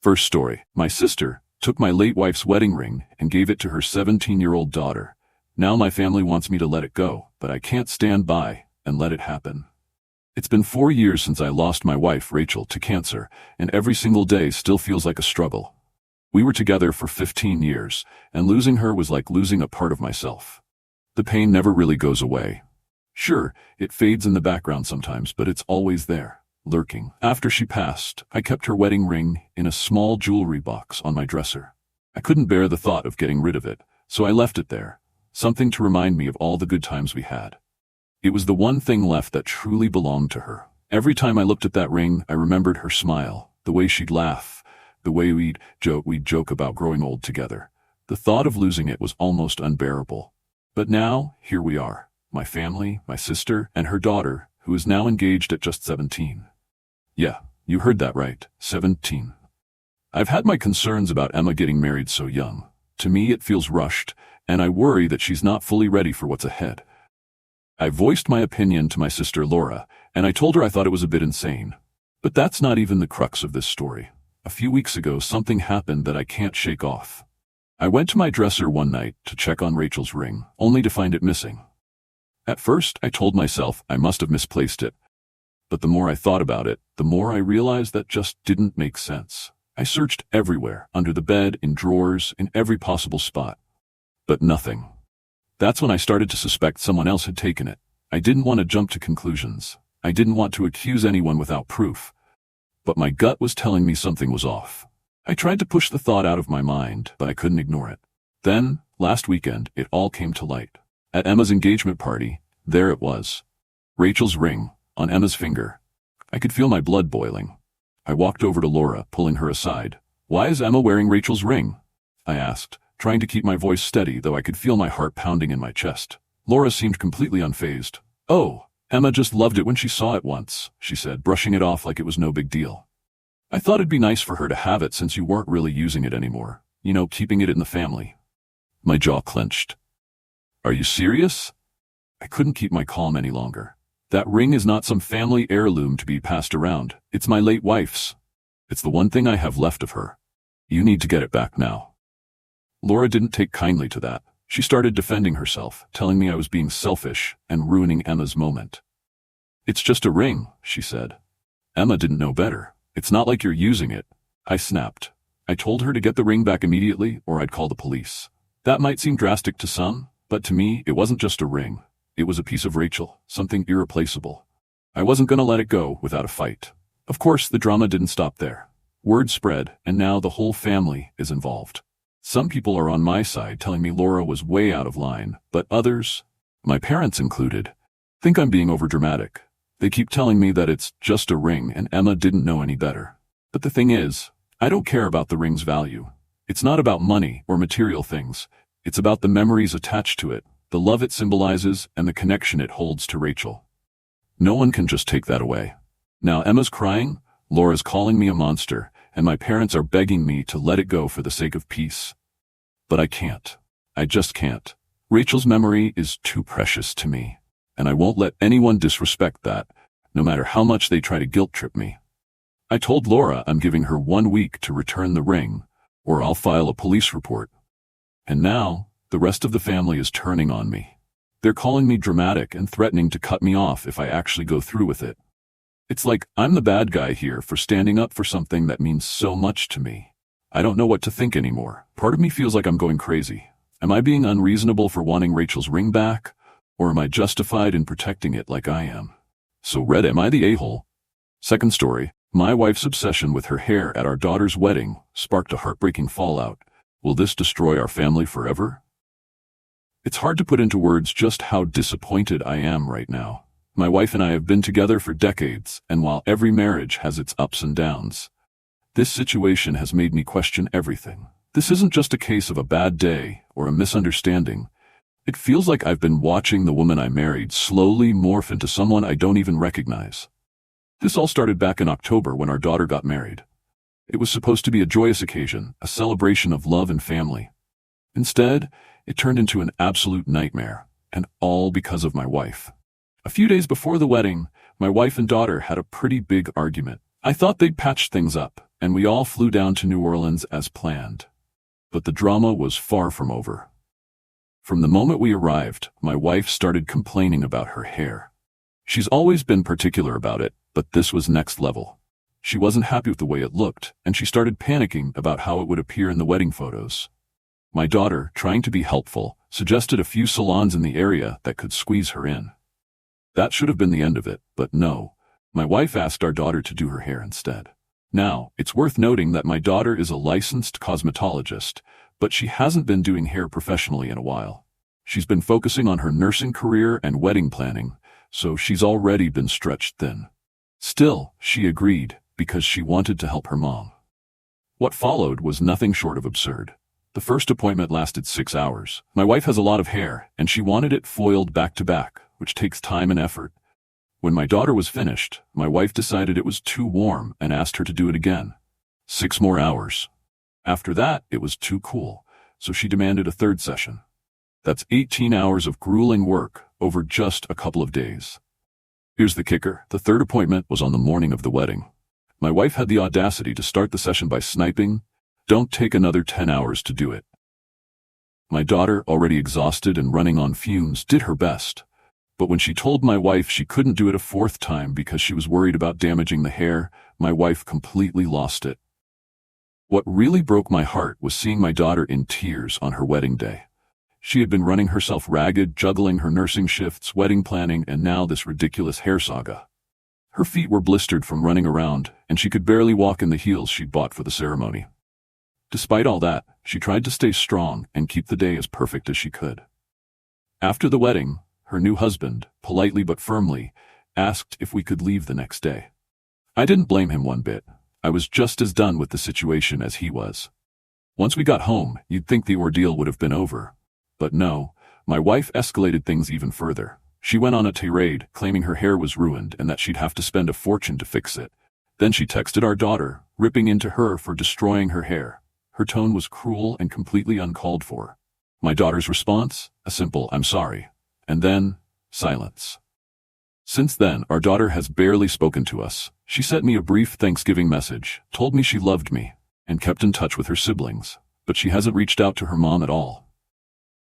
First story. My sister took my late wife's wedding ring and gave it to her 17-year-old daughter. Now my family wants me to let it go, but I can't stand by and let it happen. It's been 4 years since I lost my wife, Rachel, to cancer, and every single day still feels like a struggle. We were together for 15 years, and losing her was like losing a part of myself. The pain never really goes away. Sure, it fades in the background sometimes, but it's always there, lurking. After she passed, I kept her wedding ring in a small jewelry box on my dresser. I couldn't bear the thought of getting rid of it, so I left it there, something to remind me of all the good times we had. It was the one thing left that truly belonged to her. Every time I looked at that ring, I remembered her smile, the way she'd laugh, the way we'd joke about growing old together. The thought of losing it was almost unbearable. But now, here we are, my family, my sister, and her daughter, who is now engaged at just 17. Yeah, you heard that right, 17. I've had my concerns about Emma getting married so young. To me, it feels rushed, and I worry that she's not fully ready for what's ahead. I voiced my opinion to my sister Laura, and I told her I thought it was a bit insane. But that's not even the crux of this story. A few weeks ago, something happened that I can't shake off. I went to my dresser one night to check on Rachel's ring, only to find it missing. At first, I told myself I must have misplaced it. But the more I thought about it, the more I realized that just didn't make sense. I searched everywhere, under the bed, in drawers, in every possible spot. But nothing. That's when I started to suspect someone else had taken it. I didn't want to jump to conclusions. I didn't want to accuse anyone without proof. But my gut was telling me something was off. I tried to push the thought out of my mind, but I couldn't ignore it. Then, last weekend, it all came to light. At Emma's engagement party, there it was. Rachel's ring, on Emma's finger. I could feel my blood boiling. I walked over to Laura, pulling her aside. "Why is Emma wearing Rachel's ring?" I asked, trying to keep my voice steady, though I could feel my heart pounding in my chest. Laura seemed completely unfazed. "Oh, Emma just loved it when she saw it once," she said, brushing it off like it was no big deal. "I thought it'd be nice for her to have it since you weren't really using it anymore. You know, keeping it in the family." My jaw clenched. "Are you serious?" I couldn't keep my calm any longer. "That ring is not some family heirloom to be passed around. It's my late wife's. It's the one thing I have left of her. You need to get it back now." Laura didn't take kindly to that. She started defending herself, telling me I was being selfish and ruining Emma's moment. "It's just a ring," she said. "Emma didn't know better. It's not like you're using it." I snapped. I told her to get the ring back immediately or I'd call the police. That might seem drastic to some, but to me, it wasn't just a ring. It was a piece of Rachel, something irreplaceable. I wasn't going to let it go without a fight. Of course, the drama didn't stop there. Word spread, and now the whole family is involved. Some people are on my side telling me Laura was way out of line, but others, my parents included, think I'm being overdramatic. They keep telling me that it's just a ring and Emma didn't know any better. But the thing is, I don't care about the ring's value. It's not about money or material things. It's about the memories attached to it, the love it symbolizes, and the connection it holds to Rachel. No one can just take that away. Now Emma's crying, Laura's calling me a monster, and my parents are begging me to let it go for the sake of peace. But I can't. I just can't. Rachel's memory is too precious to me, and I won't let anyone disrespect that, no matter how much they try to guilt-trip me. I told Laura I'm giving her 1 week to return the ring, or I'll file a police report. And now, the rest of the family is turning on me. They're calling me dramatic and threatening to cut me off if I actually go through with it. It's like I'm the bad guy here for standing up for something that means so much to me. I don't know what to think anymore. Part of me feels like I'm going crazy. Am I being unreasonable for wanting Rachel's ring back? Or am I justified in protecting it like I am? So Red, am I the a-hole? Second story. My wife's obsession with her hair at our daughter's wedding sparked a heartbreaking fallout. Will this destroy our family forever? It's hard to put into words just how disappointed I am right now. My wife and I have been together for decades, and while every marriage has its ups and downs, this situation has made me question everything. This isn't just a case of a bad day or a misunderstanding. It feels like I've been watching the woman I married slowly morph into someone I don't even recognize. This all started back in October when our daughter got married. It was supposed to be a joyous occasion, a celebration of love and family. Instead, it turned into an absolute nightmare, and all because of my wife. A few days before the wedding, my wife and daughter had a pretty big argument. I thought they'd patched things up, and we all flew down to New Orleans as planned. But the drama was far from over. From the moment we arrived, my wife started complaining about her hair. She's always been particular about it, but this was next level. She wasn't happy with the way it looked, and she started panicking about how it would appear in the wedding photos. My daughter, trying to be helpful, suggested a few salons in the area that could squeeze her in. That should have been the end of it, but no. My wife asked our daughter to do her hair instead. Now, it's worth noting that my daughter is a licensed cosmetologist, but she hasn't been doing hair professionally in a while. She's been focusing on her nursing career and wedding planning, so she's already been stretched thin. Still, she agreed, because she wanted to help her mom. What followed was nothing short of absurd. The first appointment lasted 6 hours. My wife has a lot of hair, and she wanted it foiled back to back, which takes time and effort. When my daughter was finished, my wife decided it was too warm and asked her to do it again. 6 more hours. After that, it was too cool, so she demanded a third session. That's 18 hours of grueling work over just a couple of days. Here's the kicker. The third appointment was on the morning of the wedding. My wife had the audacity to start the session by sniping, "Don't take another 10 hours to do it." My daughter, already exhausted and running on fumes, did her best. But when she told my wife she couldn't do it a fourth time because she was worried about damaging the hair, my wife completely lost it. What really broke my heart was seeing my daughter in tears on her wedding day. She had been running herself ragged, juggling her nursing shifts, wedding planning, and now this ridiculous hair saga. Her feet were blistered from running around, and she could barely walk in the heels she'd bought for the ceremony. Despite all that, she tried to stay strong and keep the day as perfect as she could. After the wedding, her new husband, politely but firmly, asked if we could leave the next day. I didn't blame him one bit. I was just as done with the situation as he was. Once we got home, you'd think the ordeal would have been over. But no, my wife escalated things even further. She went on a tirade, claiming her hair was ruined and that she'd have to spend a fortune to fix it. Then she texted our daughter, ripping into her for destroying her hair. Her tone was cruel and completely uncalled for. My daughter's response? A simple, "I'm sorry." And then, silence. Since then, our daughter has barely spoken to us. She sent me a brief Thanksgiving message, told me she loved me, and kept in touch with her siblings, but she hasn't reached out to her mom at all.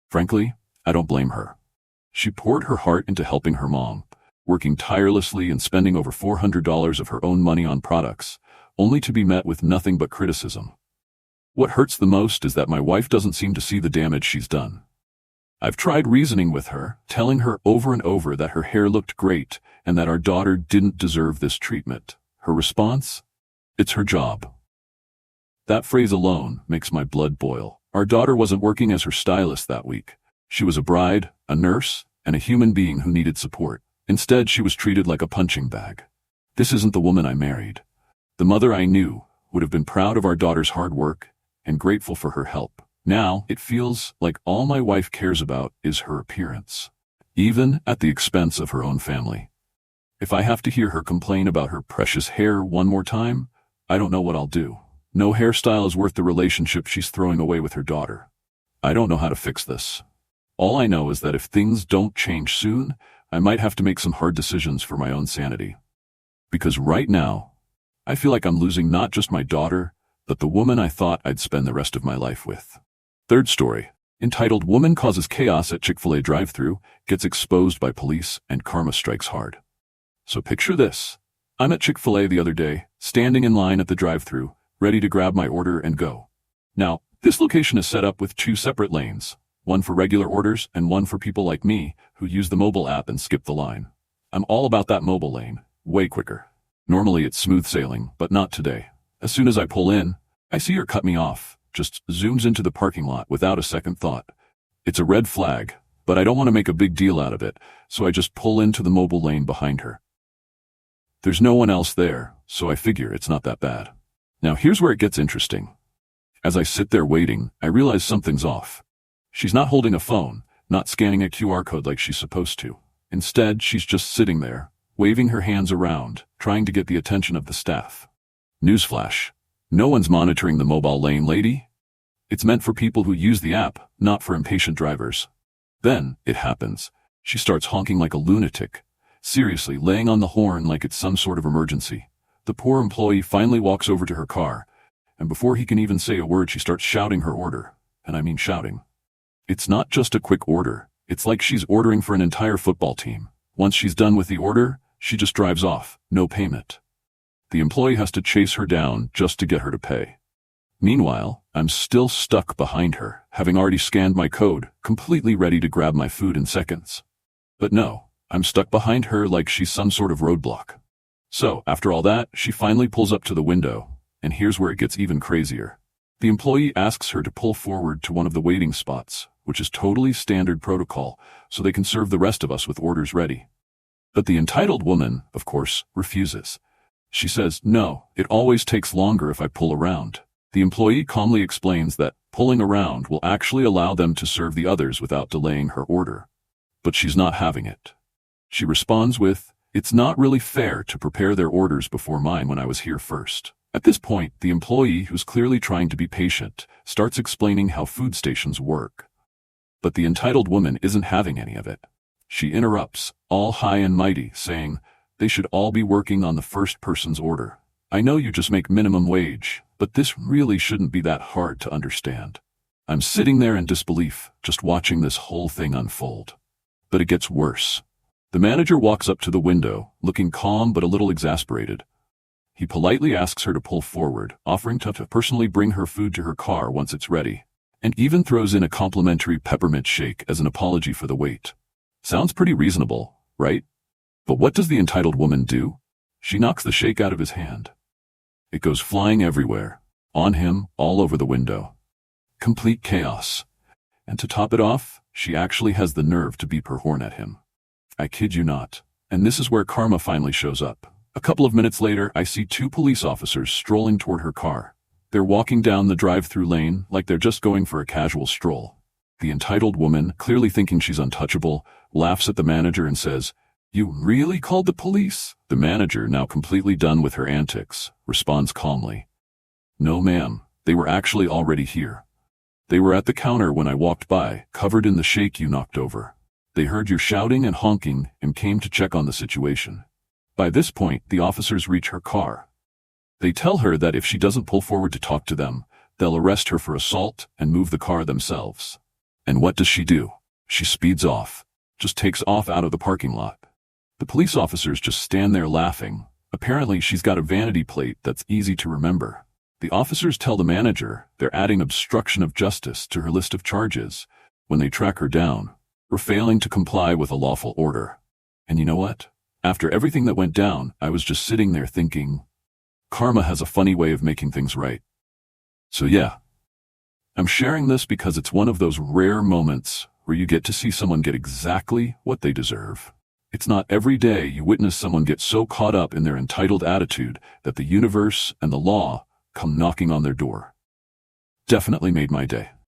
Frankly, I don't blame her. She poured her heart into helping her mom, working tirelessly and spending over $400 of her own money on products, only to be met with nothing but criticism. What hurts the most is that my wife doesn't seem to see the damage she's done. I've tried reasoning with her, telling her over and over that her hair looked great and that our daughter didn't deserve this treatment. Her response? It's her job. That phrase alone makes my blood boil. Our daughter wasn't working as her stylist that week. She was a bride, a nurse, and a human being who needed support. Instead, she was treated like a punching bag. This isn't the woman I married. The mother I knew would have been proud of our daughter's hard work and grateful for her help. Now, it feels like all my wife cares about is her appearance, even at the expense of her own family. If I have to hear her complain about her precious hair one more time, I don't know what I'll do. No hairstyle is worth the relationship she's throwing away with her daughter. I don't know how to fix this. All I know is that if things don't change soon, I might have to make some hard decisions for my own sanity. Because right now, I feel like I'm losing not just my daughter, but the woman I thought I'd spend the rest of my life with. Third story, entitled "Woman Causes Chaos at Chick-fil-A Drive-Thru, Gets Exposed by Police and Karma Strikes Hard." So picture this. I'm at Chick-fil-A the other day, standing in line at the drive-thru, ready to grab my order and go. Now, this location is set up with 2 separate lanes, one for regular orders and one for people like me who use the mobile app and skip the line. I'm all about that mobile lane, way quicker. Normally it's smooth sailing, but not today. As soon as I pull in, I see her cut me off. Just zooms into the parking lot without a second thought. It's a red flag, but I don't want to make a big deal out of it, so I just pull into the mobile lane behind her. There's no one else there, so I figure it's not that bad. Now here's where it gets interesting. As I sit there waiting, I realize something's off. She's not holding a phone, not scanning a QR code like she's supposed to. Instead, she's just sitting there, waving her hands around, trying to get the attention of the staff. Newsflash. No one's monitoring the mobile lane, lady. It's meant for people who use the app, not for impatient drivers. Then, it happens. She starts honking like a lunatic. Seriously, laying on the horn like it's some sort of emergency. The poor employee finally walks over to her car, and before he can even say a word, she starts shouting her order. And I mean shouting. It's not just a quick order. It's like she's ordering for an entire football team. Once she's done with the order, she just drives off, no payment. The employee has to chase her down just to get her to pay. Meanwhile, I'm still stuck behind her, having already scanned my code, completely ready to grab my food in seconds. But no, I'm stuck behind her like she's some sort of roadblock. So, after all that, she finally pulls up to the window, and here's where it gets even crazier. The employee asks her to pull forward to one of the waiting spots, which is totally standard protocol, so they can serve the rest of us with orders ready. But the entitled woman, of course, refuses. She says, no, it always takes longer if I pull around. The employee calmly explains that pulling around will actually allow them to serve the others without delaying her order. But she's not having it. She responds with, it's not really fair to prepare their orders before mine when I was here first. At this point, the employee, who's clearly trying to be patient, starts explaining how food stations work. But the entitled woman isn't having any of it. She interrupts, all high and mighty, saying, they should all be working on the first person's order. I know you just make minimum wage, but this really shouldn't be that hard to understand. I'm sitting there in disbelief, just watching this whole thing unfold. But it gets worse. The manager walks up to the window, looking calm but a little exasperated. He politely asks her to pull forward, offering to personally bring her food to her car once it's ready, and even throws in a complimentary peppermint shake as an apology for the wait. Sounds pretty reasonable, right? But what does the entitled woman do? She knocks the shake out of his hand. It goes flying everywhere, on him, all over the window. Complete chaos. And to top it off, she actually has the nerve to beep her horn at him. I kid you not. And this is where karma finally shows up. A couple of minutes later, I see 2 police officers strolling toward her car. They're walking down the drive-thru lane like they're just going for a casual stroll. The entitled woman, clearly thinking she's untouchable, laughs at the manager and says, you really called the police? The manager, now completely done with her antics, responds calmly. No ma'am, they were actually already here. They were at the counter when I walked by, covered in the shake you knocked over. They heard you shouting and honking and came to check on the situation. By this point, the officers reach her car. They tell her that if she doesn't pull forward to talk to them, they'll arrest her for assault and move the car themselves. And what does she do? She speeds off, just takes off out of the parking lot. The police officers just stand there laughing. Apparently, she's got a vanity plate that's easy to remember. The officers tell the manager they're adding obstruction of justice to her list of charges when they track her down for failing to comply with a lawful order. And you know what? After everything that went down, I was just sitting there thinking, karma has a funny way of making things right. So yeah, I'm sharing this because it's one of those rare moments where you get to see someone get exactly what they deserve. It's not every day you witness someone get so caught up in their entitled attitude that the universe and the law come knocking on their door. Definitely made my day.